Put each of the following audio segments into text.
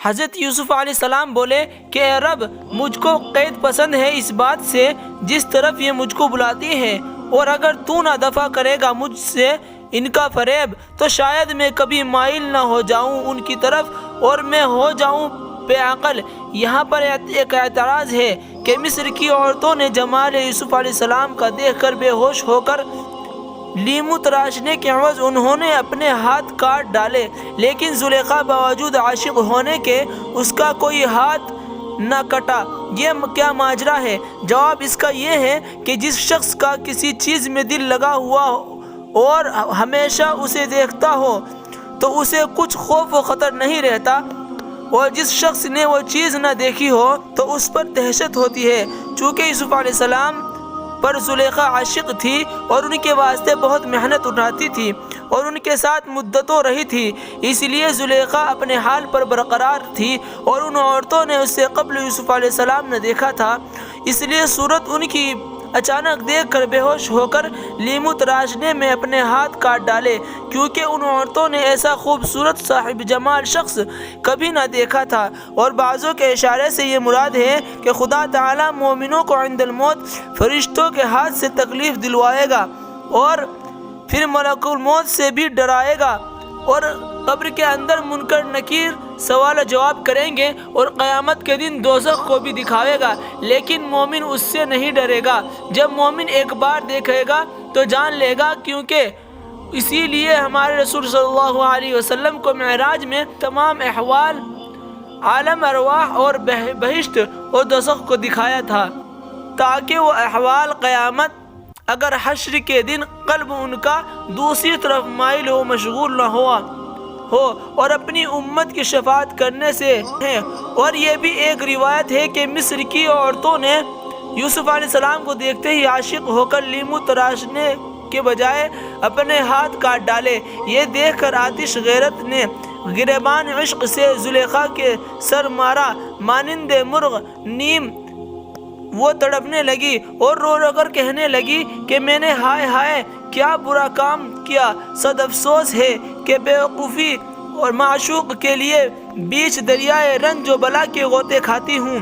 حضرت یوسف علیہ السلام بولے کہ اے رب، مجھ کو قید پسند ہے اس بات سے جس طرف یہ مجھ کو بلاتی ہے، اور اگر تو نہ دفع کرے گا مجھ سے ان کا فریب تو شاید میں کبھی مائل نہ ہو جاؤں ان کی طرف اور میں ہو جاؤں بے عقل۔ یہاں پر ایک اعتراض ہے کہ مصر کی عورتوں نے جمال یوسف علیہ السلام کا دیکھ کر بے ہوش ہو کر لیمو تراشنے کے عوض انہوں نے اپنے ہاتھ کاٹ ڈالے، لیکن زلیخا باوجود عاشق ہونے کے اس کا کوئی ہاتھ نہ کٹا۔ یہ کیا ماجرا ہے؟ جواب اس کا یہ ہے کہ جس شخص کا کسی چیز میں دل لگا ہوا اور ہمیشہ اسے دیکھتا ہو تو اسے کچھ خوف و خطر نہیں رہتا، اور جس شخص نے وہ چیز نہ دیکھی ہو تو اس پر دہشت ہوتی ہے۔ چونکہ یوسف علیہ السلام پر زلیخا عاشق تھی اور ان کے واسطے بہت محنت اٹھاتی تھی اور ان کے ساتھ مدتوں رہی تھی، اس لیے زلیخا اپنے حال پر برقرار تھی اور ان عورتوں نے اسے قبل یوسف علیہ السلام نے دیکھا تھا، اس لیے صورت ان کی اچانک دیکھ کر بے ہوش ہو کر لیمو تراشنے میں اپنے ہاتھ کاٹ ڈالے، کیونکہ ان عورتوں نے ایسا خوبصورت صاحب جمال شخص کبھی نہ دیکھا تھا۔ اور بعضوں کے اشارے سے یہ مراد ہے کہ خدا تعالیٰ مومنوں کو عند الموت فرشتوں کے ہاتھ سے تکلیف دلوائے گا اور پھر ملک الموت سے بھی ڈرائے گا، اور قبر کے اندر منکر نکیر سوال جواب کریں گے، اور قیامت کے دن دوزخ کو بھی دکھاوے گا، لیکن مومن اس سے نہیں ڈرے گا۔ جب مومن ایک بار دیکھے گا تو جان لے گا، کیونکہ اسی لیے ہمارے رسول صلی اللہ علیہ وسلم کو معراج میں تمام احوال عالم ارواح اور بہشت اور دوزخ کو دکھایا تھا، تاکہ وہ احوال قیامت اگر حشر کے دن قلب ان کا دوسری طرف مائل و مشغول نہ ہو اور اپنی امت کی شفاعت کرنے سے ہے۔ اور یہ بھی ایک روایت ہے کہ مصر کی عورتوں نے یوسف علیہ السلام کو دیکھتے ہی عاشق ہو کر لیمو تراشنے کے بجائے اپنے ہاتھ کاٹ ڈالے۔ یہ دیکھ کر آتش غیرت نے گریبان عشق سے زلیخا کے سر مارا، مانند مرغ نیم وہ تڑپنے لگی اور رو رو کر کہنے لگی کہ میں نے ہائے ہائے کیا برا کام کیا، صد افسوس ہے کہ بے وقوفی اور معشوق کے لیے بیچ دریائے رنج و بلا کے غوطے کھاتی ہوں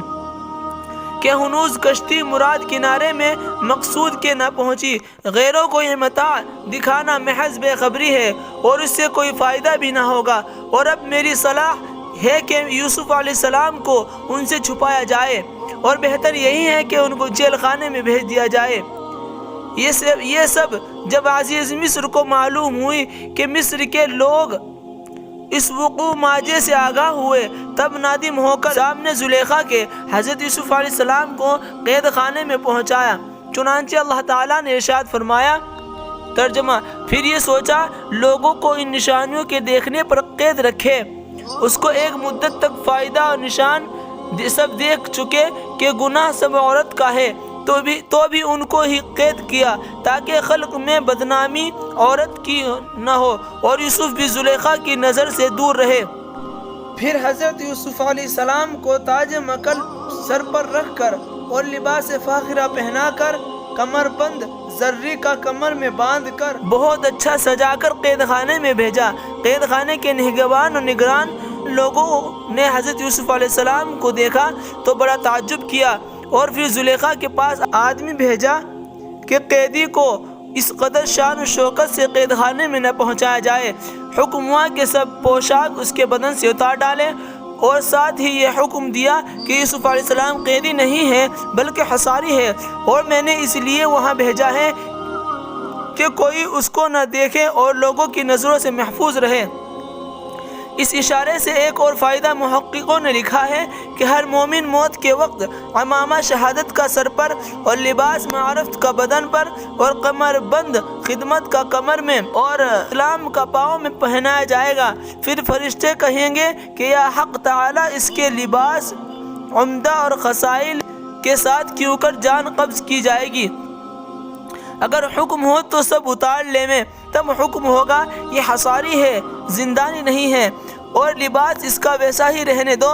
کہ ہنوز کشتی مراد کنارے میں مقصود کے نہ پہنچی۔ غیروں کو یہ متاع دکھانا محض بے خبری ہے اور اس سے کوئی فائدہ بھی نہ ہوگا، اور اب میری صلاح ہے کہ یوسف علیہ السلام کو ان سے چھپایا جائے، اور بہتر یہی ہے کہ ان کو جیل خانے میں بھیج دیا جائے۔ یہ سب جب عزیز مصر کو معلوم ہوئی کہ مصر کے لوگ اس وقوع ماجے سے آگاہ ہوئے، تب نادم ہو کر سامنے زلیخا کے حضرت یوسف علیہ السلام کو قید خانے میں پہنچایا۔ چنانچہ اللہ تعالیٰ نے ارشاد فرمایا، ترجمہ: پھر یہ سوچا لوگوں کو ان نشانیوں کے دیکھنے پر قید رکھے، اس کو ایک مدت تک فائدہ اور نشان سب دیکھ چکے کہ گناہ سب عورت کا ہے، تو بھی ان کو ہی قید کیا تاکہ خلق میں بدنامی عورت کی نہ ہو اور یوسف بھی زلیخا کی نظر سے دور رہے۔ پھر حضرت یوسف علیہ السلام کو تاج مکل سر پر رکھ کر اور لباس فاخرہ پہنا کر کمر بند زری کا کمر میں باندھ کر بہت اچھا سجا کر قید خانے میں بھیجا۔ قید خانے کے نگہبان اور نگران لوگوں نے حضرت یوسف علیہ السلام کو دیکھا تو بڑا تعجب کیا، اور پھر زلیخا کے پاس آدمی بھیجا کہ قیدی کو اس قدر شان و شوکت سے قید خانے میں نہ پہنچایا جائے۔ حکم ہوا کہ سب پوشاک اس کے بدن سے اتار ڈالے، اور ساتھ ہی یہ حکم دیا کہ یوسف علیہ السلام قیدی نہیں ہے بلکہ حصاری ہے، اور میں نے اس لیے وہاں بھیجا ہے کہ کوئی اس کو نہ دیکھے اور لوگوں کی نظروں سے محفوظ رہے۔ اس اشارے سے ایک اور فائدہ محققوں نے لکھا ہے کہ ہر مومن موت کے وقت عمامہ شہادت کا سر پر اور لباس معرفت کا بدن پر اور کمر بند خدمت کا کمر میں اور اسلام کا پاؤں میں پہنایا جائے گا۔ پھر فرشتے کہیں گے کہ یا حق تعالی اس کے لباس عمدہ اور خصائل کے ساتھ کیوں کر جان قبض کی جائے گی۔ اگر حکم ہو تو سب اتار لے میں، تب حکم ہوگا یہ حصاری ہے، زندانی نہیں ہے، اور لباس اس کا ویسا ہی رہنے دو،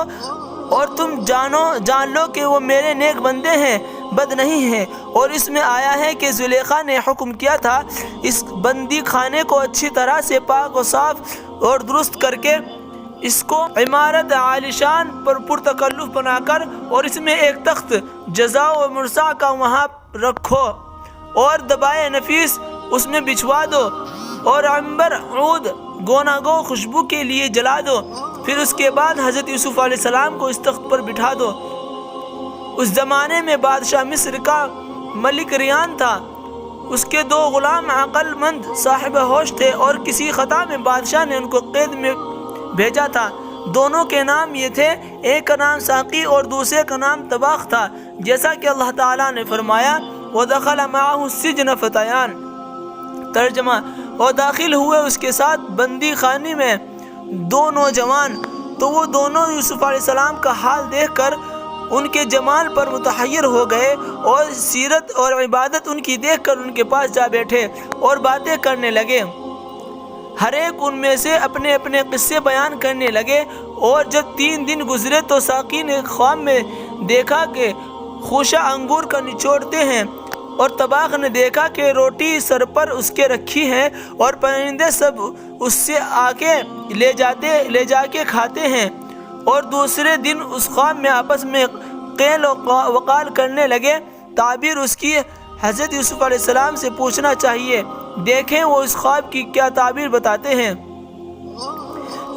اور تم جان لو کہ وہ میرے نیک بندے ہیں، بد نہیں ہیں۔ اور اس میں آیا ہے کہ زلیخا نے حکم کیا تھا اس بندی خانے کو اچھی طرح سے پاک و صاف اور درست کر کے اس کو عمارت عالیشان پر پرتکلف بنا کر اور اس میں ایک تخت جزا و مرصع کا وہاں رکھو اور دبائے نفیس اس میں بچھوا دو اور عنبر عود گوناگو خوشبو کے لیے جلا دو۔ پھر اس کے بعد حضرت یوسف علیہ السلام کو اس تخت پر بٹھا دو۔ اس زمانے میں بادشاہ مصر کا ملک ریان تھا، اس کے 2 غلام عقل مند صاحب ہوش تھے اور کسی خطا میں بادشاہ نے ان کو قید میں بھیجا تھا۔ دونوں کے نام یہ تھے، ایک کا نام ساقی اور دوسرے کا نام طباخ تھا، جیسا کہ اللہ تعالیٰ نے فرمایا وَدَخَلَ مَعَهُ السِّجْنَ فَتَيَانِ۔ ترجمہ، اور داخل ہوئے اس کے ساتھ بندی خانے میں 2 نوجوان، تو وہ دونوں یوسف علیہ السلام کا حال دیکھ کر ان کے جمال پر متحیر ہو گئے اور سیرت اور عبادت ان کی دیکھ کر ان کے پاس جا بیٹھے اور باتیں کرنے لگے۔ ہر ایک ان میں سے اپنے اپنے قصے بیان کرنے لگے، اور جب 3 دن گزرے تو ساقی نے خواب میں دیکھا کہ خوشہ انگور کا نچوڑتے ہیں، اور طباخ نے دیکھا کہ روٹی سر پر اس کے رکھی ہے اور پرندے سب اس سے آ کے لے جا کے کھاتے ہیں۔ اور دوسرے دن اس خواب میں آپس میں قیل و وقال کرنے لگے۔ تعبیر اس کی حضرت یوسف علیہ السلام سے پوچھنا چاہیے، دیکھیں وہ اس خواب کی کیا تعبیر بتاتے ہیں۔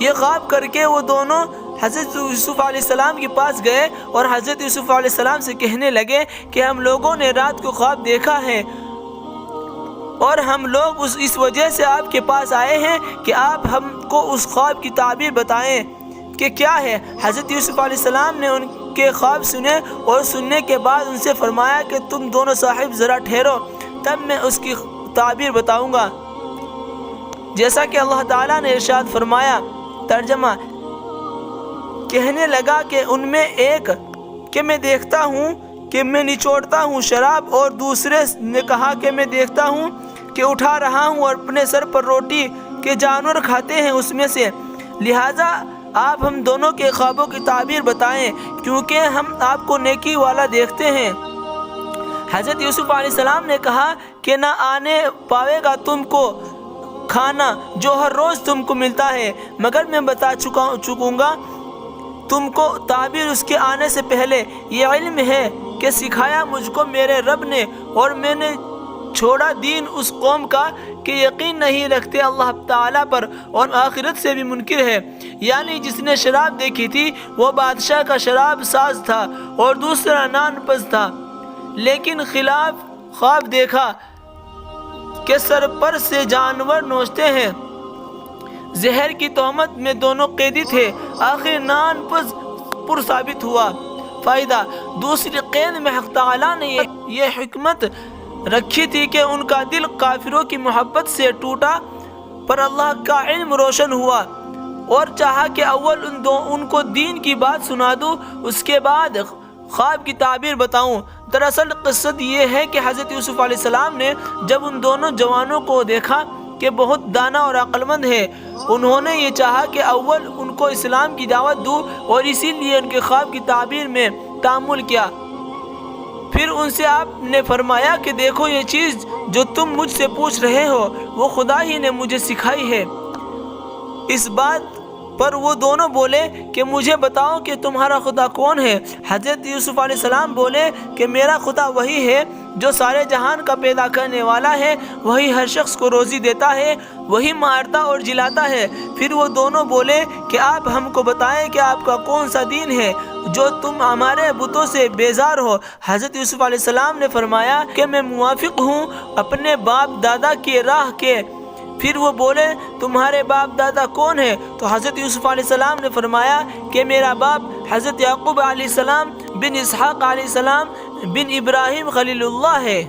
یہ خواب کر کے وہ دونوں حضرت یوسف علیہ السلام کے پاس گئے اور حضرت یوسف علیہ السلام سے کہنے لگے کہ ہم لوگوں نے رات کو خواب دیکھا ہے اور ہم لوگ اس وجہ سے آپ کے پاس آئے ہیں کہ آپ ہم کو اس خواب کی تعبیر بتائیں کہ کیا ہے۔ حضرت یوسف علیہ السلام نے ان کے خواب سنے اور سننے کے بعد ان سے فرمایا کہ تم دونوں صاحب ذرا ٹھہرو، تب میں اس کی تعبیر بتاؤں گا، جیسا کہ اللہ تعالیٰ نے ارشاد فرمایا۔ ترجمہ، کہنے لگا کہ ان میں ایک کہ میں دیکھتا ہوں کہ میں نچوڑتا ہوں شراب، اور دوسرے نے کہا کہ میں دیکھتا ہوں کہ اٹھا رہا ہوں اور اپنے سر پر روٹی کے جانور کھاتے ہیں اس میں سے، لہٰذا آپ ہم دونوں کے خوابوں کی تعبیر بتائیں کیونکہ ہم آپ کو نیکی والا دیکھتے ہیں۔ حضرت یوسف علیہ السلام نے کہا کہ نہ آنے پاوے گا تم کو کھانا جو ہر روز تم کو ملتا ہے، مگر میں بتا چکوں گا تم کو تعبیر اس کے آنے سے پہلے۔ یہ علم ہے کہ سکھایا مجھ کو میرے رب نے، اور میں نے چھوڑا دین اس قوم کا کہ یقین نہیں رکھتے اللہ تعالیٰ پر اور آخرت سے بھی منکر ہے۔ یعنی جس نے شراب دیکھی تھی وہ بادشاہ کا شراب ساز تھا اور دوسرا نان پز تھا، لیکن خلاف خواب دیکھا کہ سر پر سے جانور نوچتے ہیں۔ زہر کی تہمت میں دونوں قیدی تھے، آخر نان پز پر ثابت ہوا۔ فائدہ، دوسری قید میں حق تعالیٰ نے یہ حکمت رکھی تھی کہ ان کا دل کافروں کی محبت سے ٹوٹا پر اللہ کا علم روشن ہوا، اور چاہا کہ اول ان کو دین کی بات سنا دوں، اس کے بعد خواب کی تعبیر بتاؤں۔ دراصل قصت یہ ہے کہ حضرت یوسف علیہ السلام نے جب ان دونوں جوانوں کو دیکھا کہ بہت دانا اور عقل مند ہے، انہوں نے یہ چاہا کہ اول ان کو اسلام کی دعوت دوں، اور اسی لیے ان کے خواب کی تعبیر میں تأمل کیا۔ پھر ان سے آپ نے فرمایا کہ دیکھو یہ چیز جو تم مجھ سے پوچھ رہے ہو وہ خدا ہی نے مجھے سکھائی ہے۔ اس بات پر وہ دونوں بولے کہ مجھے بتاؤ کہ تمہارا خدا کون ہے؟ حضرت یوسف علیہ السلام بولے کہ میرا خدا وہی ہے جو سارے جہان کا پیدا کرنے والا ہے، وہی ہر شخص کو روزی دیتا ہے، وہی مارتا اور جلاتا ہے۔ پھر وہ دونوں بولے کہ آپ ہم کو بتائیں کہ آپ کا کون سا دین ہے جو تم ہمارے بتوں سے بیزار ہو۔ حضرت یوسف علیہ السلام نے فرمایا کہ میں موافق ہوں اپنے باپ دادا کی راہ کے۔ پھر وہ بولے تمہارے باپ دادا کون ہیں؟ تو حضرت یوسف علیہ السلام نے فرمایا کہ میرا باپ حضرت یعقوب علیہ السلام بن اسحاق علیہ السلام بن ابراہیم خلیل اللہ ہے۔